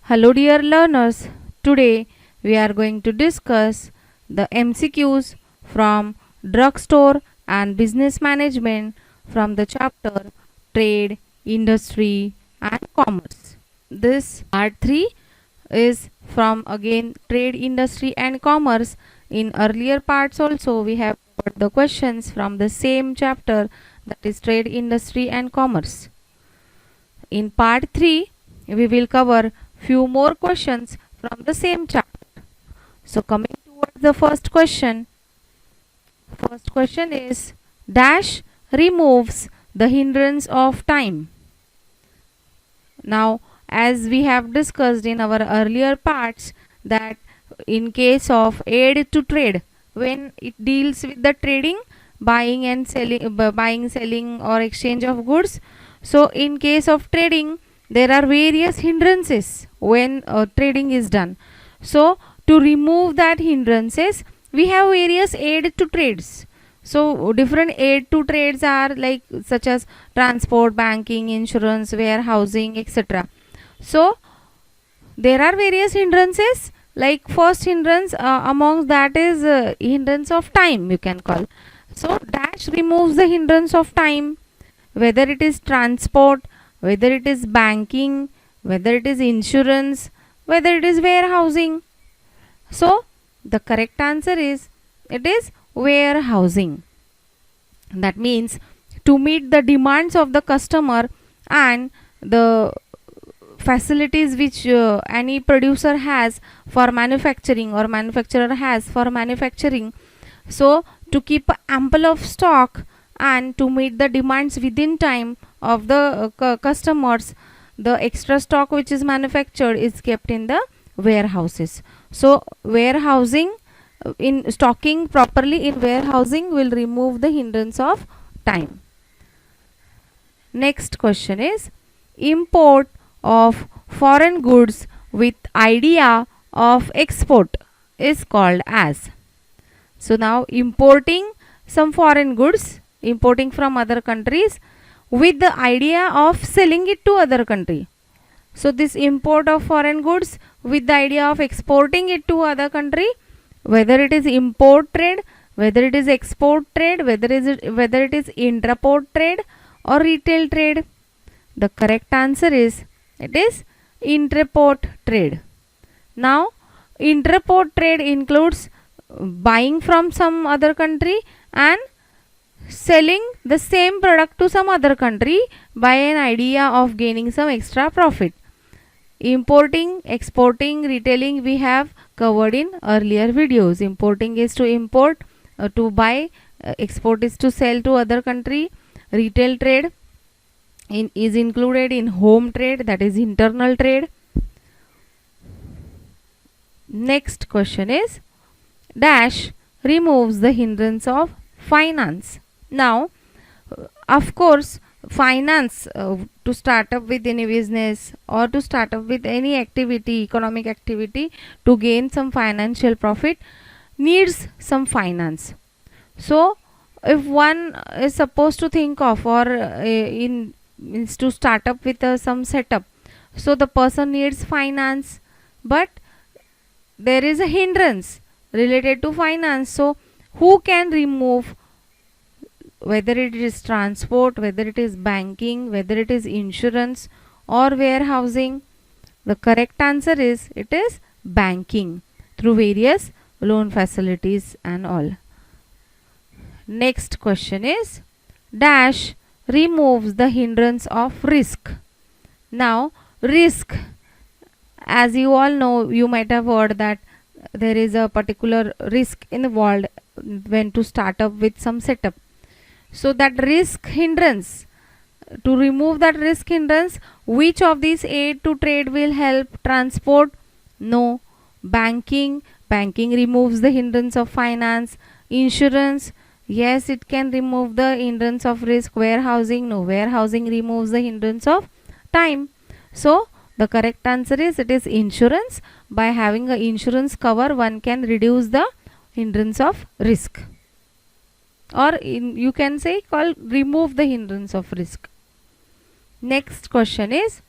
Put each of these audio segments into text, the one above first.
Hello dear learners, today we are going to discuss the MCQs from drugstore and business management from the chapter trade, industry and commerce. This part 3 is from again trade, industry and commerce. In earlier parts also we have covered the questions from the same chapter, that is trade, industry and commerce. In part 3 we will cover few more questions from the same chapter. So coming towards the first question is dash removes the hindrance of time. Now, as we have discussed in our earlier parts, that in case of aid to trade, when it deals with the trading, buying and selling, selling or exchange of goods, so in case of trading there are various hindrances when trading is done. So to remove that hindrances, we have various aid to trades. So different aid to trades are like such as transport, banking, insurance, warehousing, etc. So there are various hindrances, like first hindrance amongst that is hindrance of time, you can call. So dash removes the hindrance of time, whether it is transport, whether it is banking, whether it is insurance, whether it is warehousing. So the correct answer is, it is warehousing. That means to meet the demands of the customer and the facilities which any producer has for manufacturing or manufacturer has for manufacturing, so to keep ample of stock and to meet the demands within time of the customers, the extra stock which is manufactured is kept in the warehouses. So warehousing, in stocking properly in warehousing, will remove the hindrance of time. Next question is import of foreign goods with idea of export is called as. So now importing some foreign goods, importing from other countries with the idea of selling it to other country. So this import of foreign goods with the idea of exporting it to other country, whether it is import trade, whether it is export trade, whether it is intraport trade or retail trade, the correct answer is, it is intraport trade. Now intraport trade includes buying from some other country and selling the same product to some other country by an idea of gaining some extra profit. Importing, exporting, retailing we have covered in earlier videos. Importing is to import, to buy, export is to sell to other country. Retail trade is included in home trade, that is internal trade. Next question is dash removes the hindrance of finance. Now of course finance, to start up with any business or to start up with any activity, economic activity, to gain some financial profit needs some finance. So if one is supposed to think of or in means to start up with some setup, so the person needs finance, but there is a hindrance related to finance. So who can remove, whether it is transport, whether it is banking, whether it is insurance or warehousing? The correct answer is, it is banking, through various loan facilities and all. Next question is dash removes the hindrance of risk. Now risk, as you all know, you might have heard that there is a particular risk involved when to start up with some setup. So that risk hindrance, to remove that risk hindrance, which of these aid to trade will help? Transport? No. Banking removes the hindrance of finance. Insurance? Yes, it can remove the hindrance of risk. Warehousing? No. Warehousing removes the hindrance of time. So the correct answer is, it is insurance. By having a insurance cover, one can reduce the hindrance of risk, or you can say remove the hindrance of risk. Next question is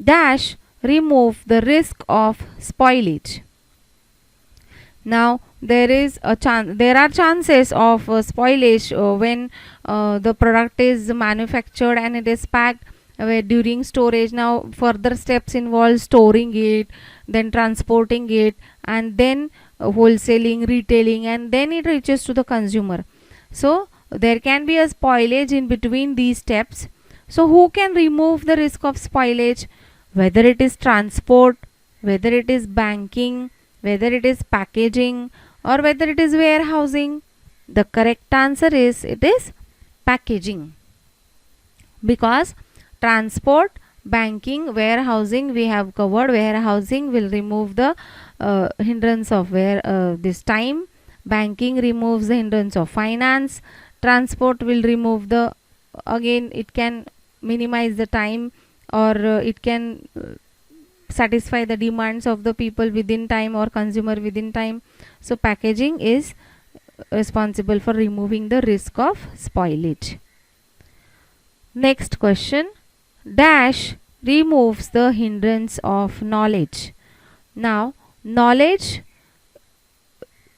dash remove the risk of spoilage. Now there are chances of spoilage when the product is manufactured and it is packed during storage. Now further steps involve storing it, then transporting it, and then wholesaling, retailing, and then it reaches to the consumer. So there can be a spoilage in between these steps. So who can remove the risk of spoilage? Whether it is transport, whether it is banking, whether it is packaging, or whether it is warehousing. The correct answer is it is packaging, because transport, banking, warehousing we have covered. Warehousing will remove the hindrance of this time. Banking removes the hindrance of finance. Transport will remove the, again it can minimize the time, or it can satisfy the demands of the people within time or consumer within time. So packaging is responsible for removing the risk of spoilage. Next question. Dash removes the hindrance of knowledge. Now knowledge,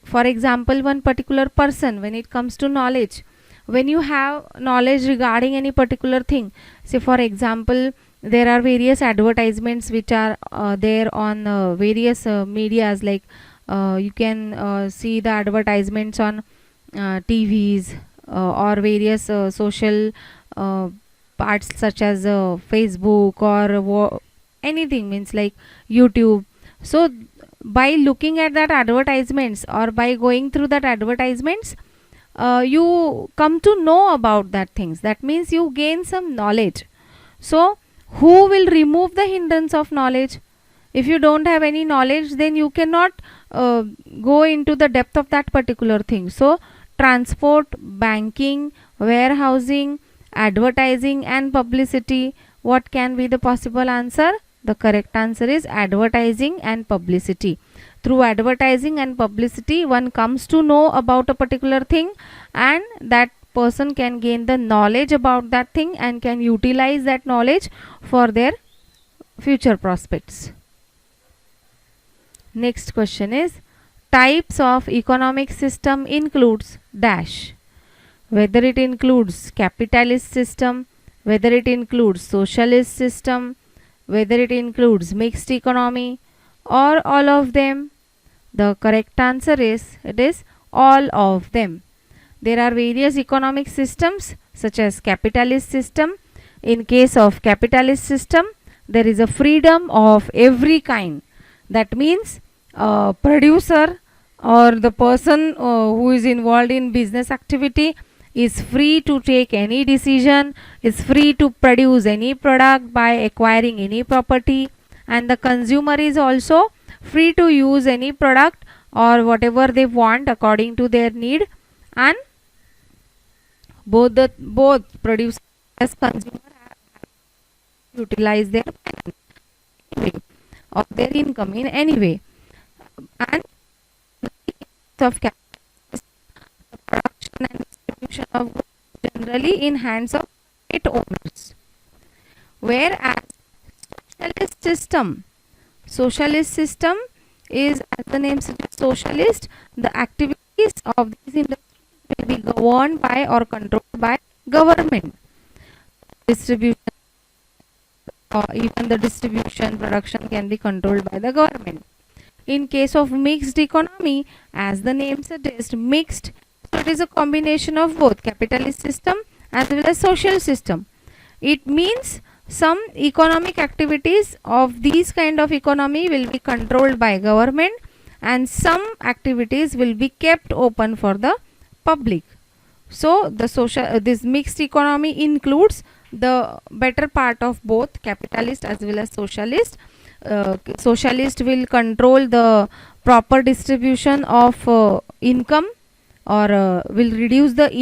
for example, one particular person, when it comes to knowledge, when you have knowledge regarding any particular thing, say for example there are various advertisements which are there on various medias, like you can see the advertisements on TVs or various social parts such as Facebook or anything, means like YouTube. So by looking at that advertisements or by going through that advertisements, you come to know about that things. That means you gain some knowledge. So who will remove the hindrance of knowledge? If you don't have any knowledge, then you cannot go into the depth of that particular thing. So transport, banking, warehousing, advertising and publicity. What can be the possible answer? The correct answer is advertising and publicity. Through advertising and publicity, one comes to know about a particular thing, and that person can gain the knowledge about that thing and can utilize that knowledge for their future prospects. Next question is, types of economic system includes dash. Whether it includes capitalist system, whether it includes socialist system, whether it includes mixed economy, or all of them. The correct answer is it is all of them. There are various economic systems such as capitalist system. In case of capitalist system, there is a freedom of every kind. That means producer or the person who is involved in business activity is free to take any decision, is free to produce any product by acquiring any property, and the consumer is also free to use any product or whatever they want according to their need, and both producer as consumer utilize their of their income in any way. And of production and distribution of goods generally in hands of state owners, whereas socialist system is, as the name suggests, socialist. The activities of these industries will be governed by or controlled by government. Distribution or even the distribution production can be controlled by the government. In case of mixed economy, as the name suggests, mixed, so it is a combination of both capitalist system as well as social system. It means some economic activities of these kind of economy will be controlled by government, and some activities will be kept open for the public. So the this mixed economy includes the better part of both capitalist as well as socialist. Socialist will control the proper distribution of income, or will reduce the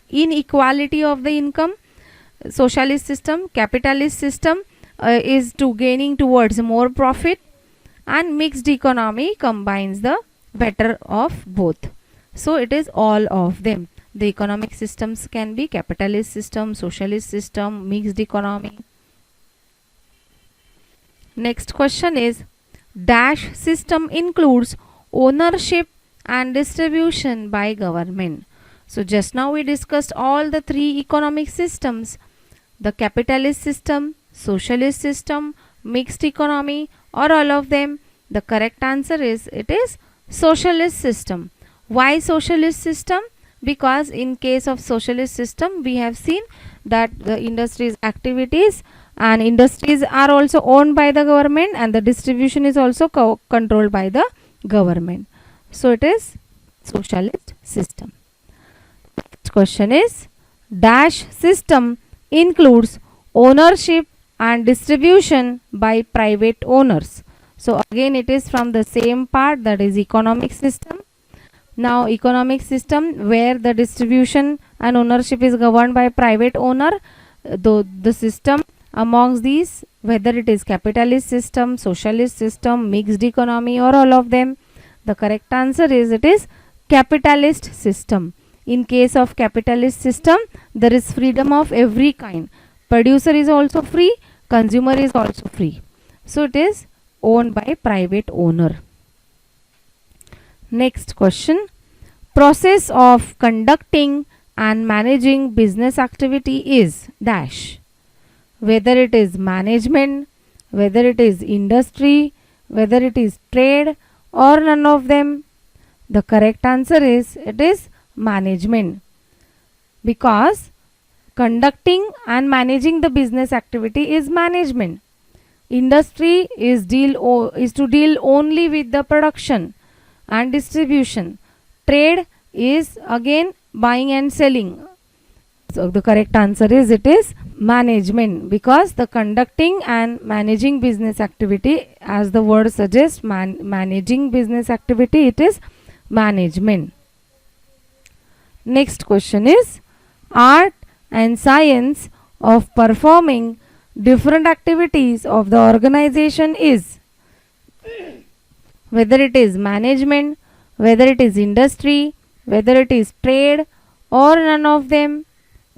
inequality of the income. Socialist system, capitalist system is to gaining towards more profit, and mixed economy combines the better of both. So it is all of them. The economic systems can be capitalist system, socialist system, mixed economy. Next question is dash system includes ownership and distribution by government. So just now we discussed all the three economic systems: the capitalist system, socialist system, mixed economy, or all of them. The correct answer is it is socialist system. Why socialist system? Because in case of socialist system we have seen that the industries activities and industries are also owned by the government and the distribution is also controlled by the government. So it is socialist system. Next question is dash system includes ownership and distribution by private owners. So again it is from the same part, that is economic system. Now economic system where the distribution and ownership is governed by private owner, though the system amongst these, whether it is capitalist system, socialist system, mixed economy, or all of them, the correct answer is it is capitalist system. In case of capitalist system, there is freedom of every kind. Producer is also free, consumer is also free. So it is owned by private owner. Next question. Process of conducting and managing business activity is dash. Whether it is management, whether it is industry, whether it is trade, or none of them. The correct answer is it is management, because conducting and managing the business activity is management. Industry is to deal only with the production and distribution. Trade is again buying and selling. So the correct answer is it is management, because the conducting and managing business activity, as the word suggests, managing business activity, it is management. Next question is art and science of performing different activities of the organization is, whether it is management, whether it is industry, whether it is trade, or none of them.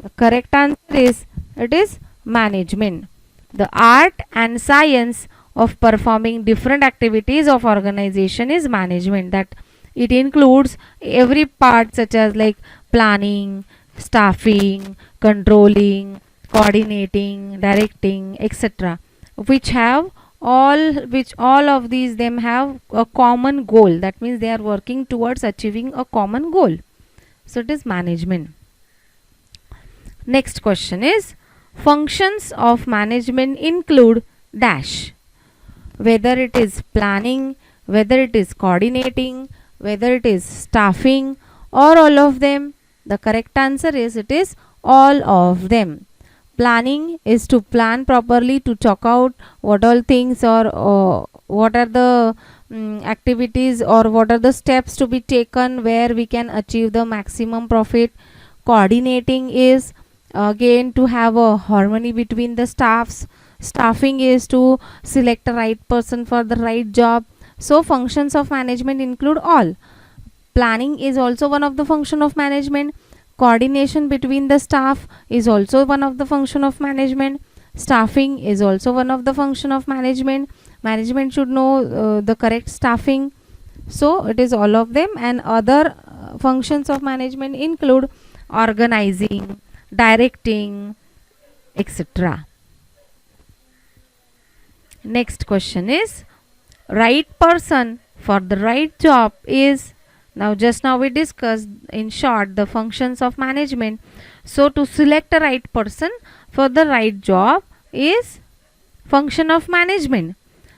The correct answer is it is management. The art and science of performing different activities of organization is management. That it includes every part such as like planning, staffing, controlling, coordinating, directing, etc., which all of these them have a common goal. That means they are working towards achieving a common goal. So it is management. Next question is functions of management include dash. Whether it is planning, whether it is coordinating, whether it is staffing, or all of them. The correct answer is it is all of them. Planning is to plan properly, to chalk out what all things or what are the activities or what are the steps to be taken where we can achieve the maximum profit. Coordinating is again to have a harmony between the staffs. Staffing is to select the right person for the right job. So functions of management include all. Planning is also one of the function of management. Coordination between the staff is also one of the function of management. Staffing is also one of the function of management. Management should know the correct staffing. So it is all of them. And other functions of management include organizing, directing, etc. Next question is right person for the right job is. Now just now we discussed in short the functions of management. So to select a right person for the right job is function of management.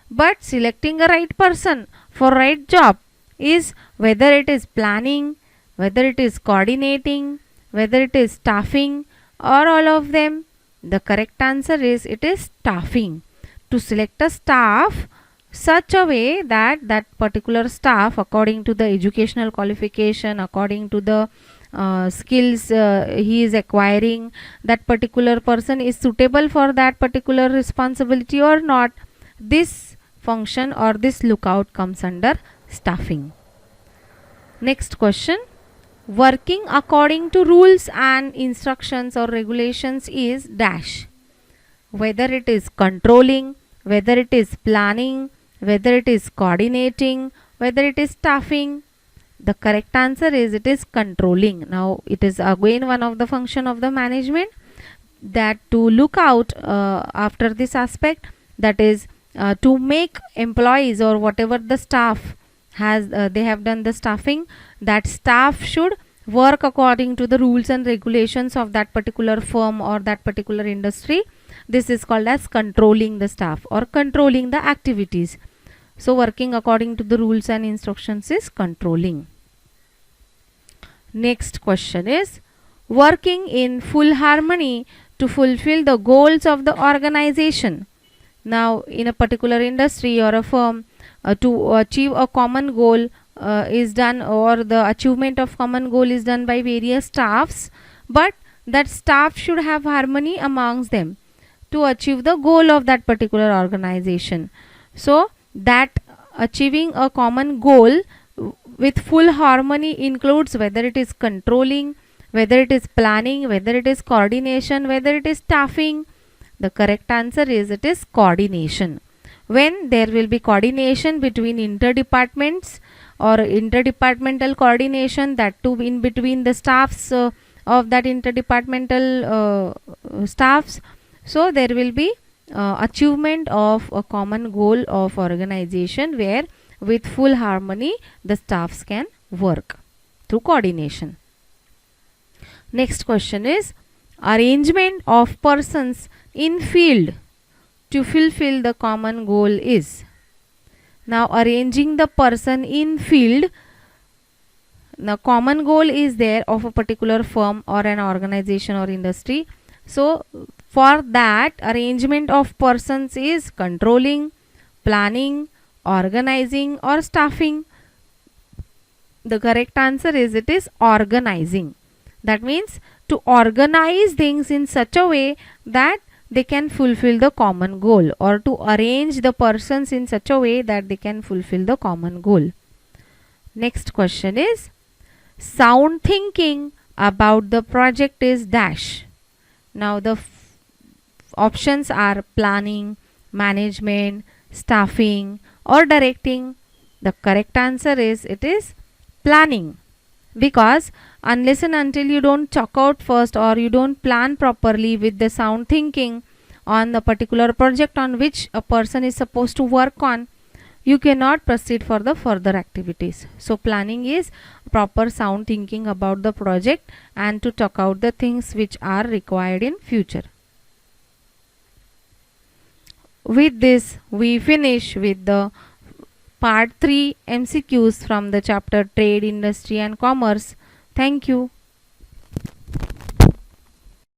But selecting a right person for right job is whether it is planning, whether it is coordinating, whether it is staffing, or all of them. The correct answer is it is staffing. To select a staff such a way that that particular staff, according to the educational qualification, according to the skills he is acquiring, that particular person is suitable for that particular responsibility or not. This function or this lookout comes under staffing. Next question. Working according to rules and instructions or regulations is dash. Whether it is controlling, whether it is planning, whether it is coordinating, whether it is staffing? The correct answer is it is controlling. Now it is again one of the function of the management, that to look out after this aspect, that is to make employees or whatever the staff has they have done the staffing, that staff should work according to the rules and regulations of that particular firm or that particular industry. This is called as controlling the staff or controlling the activities. So working according to the rules and instructions is controlling. Next question is working in full harmony to fulfill the goals of the organization. Now in a particular industry or a firm, to achieve a common goal is done, or the achievement of common goal is done by various staffs, but that staff should have harmony amongst them to achieve the goal of that particular organization. So that achieving a common goal with full harmony includes whether it is controlling, whether it is planning, whether it is coordination, whether it is staffing. The correct answer is it is coordination. When there will be coordination between interdepartments or interdepartmental coordination, that too in between the staffs of that interdepartmental staffs, so there will be achievement of a common goal of organization, where with full harmony the staffs can work through coordination. Next question is arrangement of persons in field to fulfill the common goal is. Now arranging the person in field, the common goal is there of a particular firm or an organization or industry. So for that, arrangement of persons is controlling, planning, organizing or staffing. The correct answer is it is organizing. That means to organize things in such a way that they can fulfill the common goal, or to arrange the persons in such a way that they can fulfill the common goal. Next question is sound thinking about the project is dash. Now the options are planning, management, staffing or directing. The correct answer is it is planning, because unless and until you don't chalk out first or you don't plan properly with the sound thinking on the particular project on which a person is supposed to work on, you cannot proceed for the further activities. So planning is proper sound thinking about the project and to talk out the things which are required in future. With this we finish with the part 3 MCQs from the chapter Trade, Industry and Commerce. Thank you.